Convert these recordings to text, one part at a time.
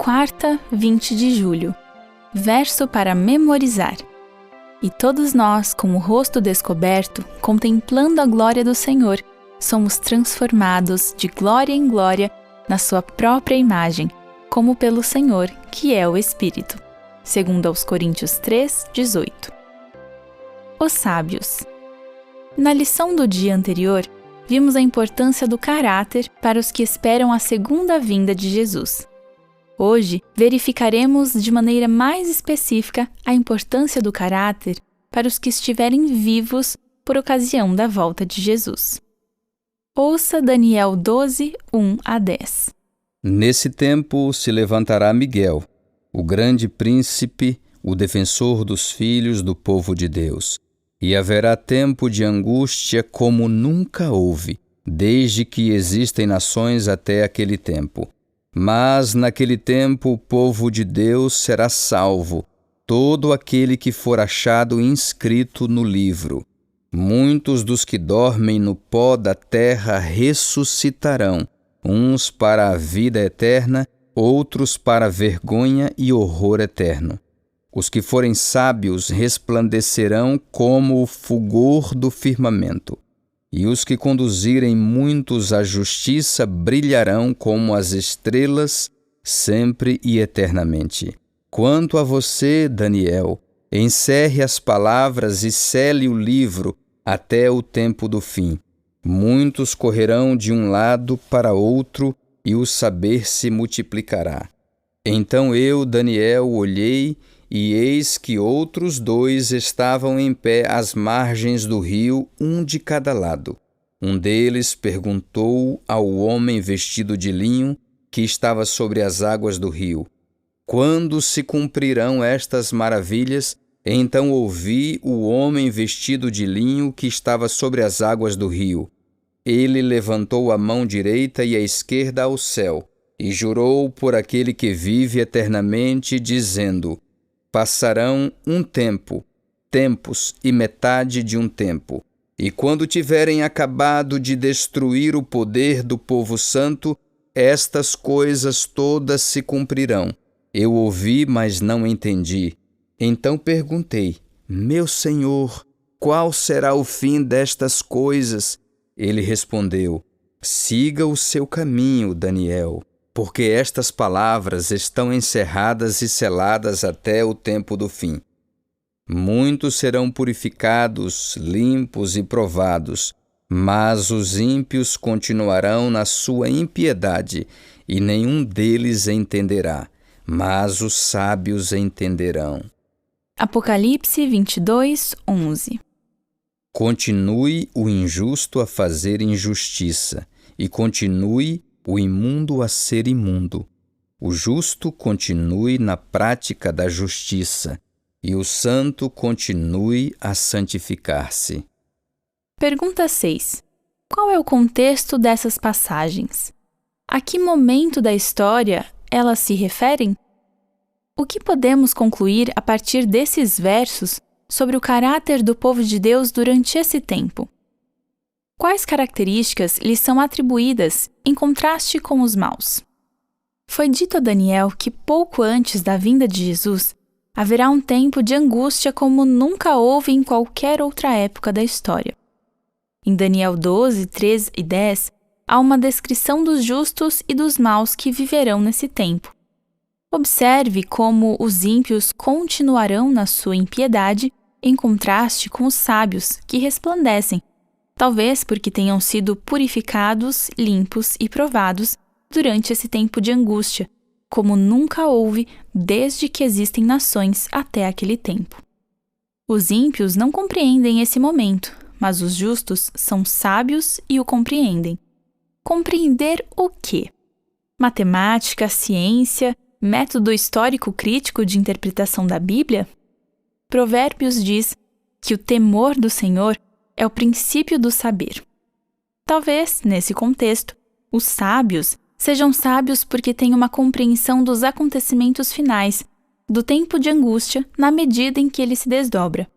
Quarta, 20 de julho. Verso para memorizar. E todos nós, com o rosto descoberto, contemplando a glória do Senhor, somos transformados de glória em glória na sua própria imagem, como pelo Senhor, que é o Espírito. Segundo aos Coríntios 3, 18. Os sábios. Na lição do dia anterior, vimos a importância do caráter para os que esperam a segunda vinda de Jesus. Hoje, verificaremos de maneira mais específica a importância do caráter para os que estiverem vivos por ocasião da volta de Jesus. Ouça Daniel 12, 1 a 10. Nesse tempo se levantará Miguel, o grande príncipe, o defensor dos filhos do povo de Deus. E haverá tempo de angústia como nunca houve, desde que existem nações até aquele tempo. Mas naquele tempo o povo de Deus será salvo, todo aquele que for achado inscrito no livro. Muitos dos que dormem no pó da terra ressuscitarão, uns para a vida eterna, outros para a vergonha e horror eterno. Os que forem sábios resplandecerão como o fulgor do firmamento, e os que conduzirem muitos à justiça brilharão como as estrelas, sempre e eternamente. Quanto a você, Daniel, encerre as palavras e cele o livro até o tempo do fim. Muitos correrão de um lado para outro, e o saber se multiplicará. Então eu, Daniel, olhei, e eis que outros dois estavam em pé às margens do rio, um de cada lado. Um deles perguntou ao homem vestido de linho, que estava sobre as águas do rio: quando se cumprirão estas maravilhas? Então ouvi o homem vestido de linho que estava sobre as águas do rio. Ele levantou a mão direita e a esquerda ao céu, e jurou por aquele que vive eternamente, dizendo: passarão um tempo, tempos e metade de um tempo, e quando tiverem acabado de destruir o poder do povo santo, estas coisas todas se cumprirão. Eu ouvi, mas não entendi. Então perguntei: meu Senhor, qual será o fim destas coisas? Ele respondeu: siga o seu caminho, Daniel, porque estas palavras estão encerradas e seladas até o tempo do fim. Muitos serão purificados, limpos e provados, mas os ímpios continuarão na sua impiedade, e nenhum deles entenderá, mas os sábios entenderão. Apocalipse 22, 11. Continue o injusto a fazer injustiça, e continue o imundo a ser imundo. O justo continue na prática da justiça, e o santo continue a santificar-se. Pergunta 6. Qual é o contexto dessas passagens? A que momento da história elas se referem? O que podemos concluir a partir desses versos sobre o caráter do povo de Deus durante esse tempo? Quais características lhes são atribuídas em contraste com os maus? Foi dito a Daniel que pouco antes da vinda de Jesus, haverá um tempo de angústia como nunca houve em qualquer outra época da história. Em Daniel 12, 13 e 10, há uma descrição dos justos e dos maus que viverão nesse tempo. Observe como os ímpios continuarão na sua impiedade, em contraste com os sábios que resplandecem, talvez porque tenham sido purificados, limpos e provados durante esse tempo de angústia, como nunca houve desde que existem nações até aquele tempo. Os ímpios não compreendem esse momento, mas os justos são sábios e o compreendem. Compreender o quê? Matemática, ciência, método histórico crítico de interpretação da Bíblia? Provérbios diz que o temor do Senhor é o princípio do saber. Talvez, nesse contexto, os sábios sejam sábios porque têm uma compreensão dos acontecimentos finais, do tempo de angústia, na medida em que ele se desdobra.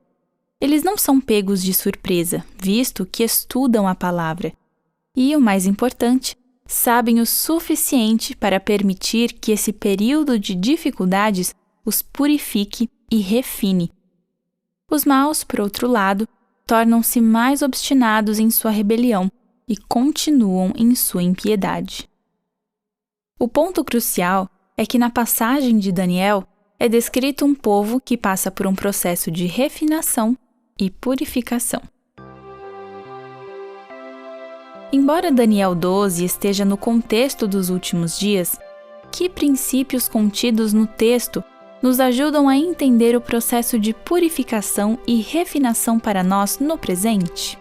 Eles não são pegos de surpresa, visto que estudam a palavra. E, o mais importante, sabem o suficiente para permitir que esse período de dificuldades os purifique e refine. Os maus, por outro lado, tornam-se mais obstinados em sua rebelião e continuam em sua impiedade. O ponto crucial é que na passagem de Daniel é descrito um povo que passa por um processo de refinação e purificação. Embora Daniel 12 esteja no contexto dos últimos dias, que princípios contidos no texto nos ajudam a entender o processo de purificação e refinação para nós no presente?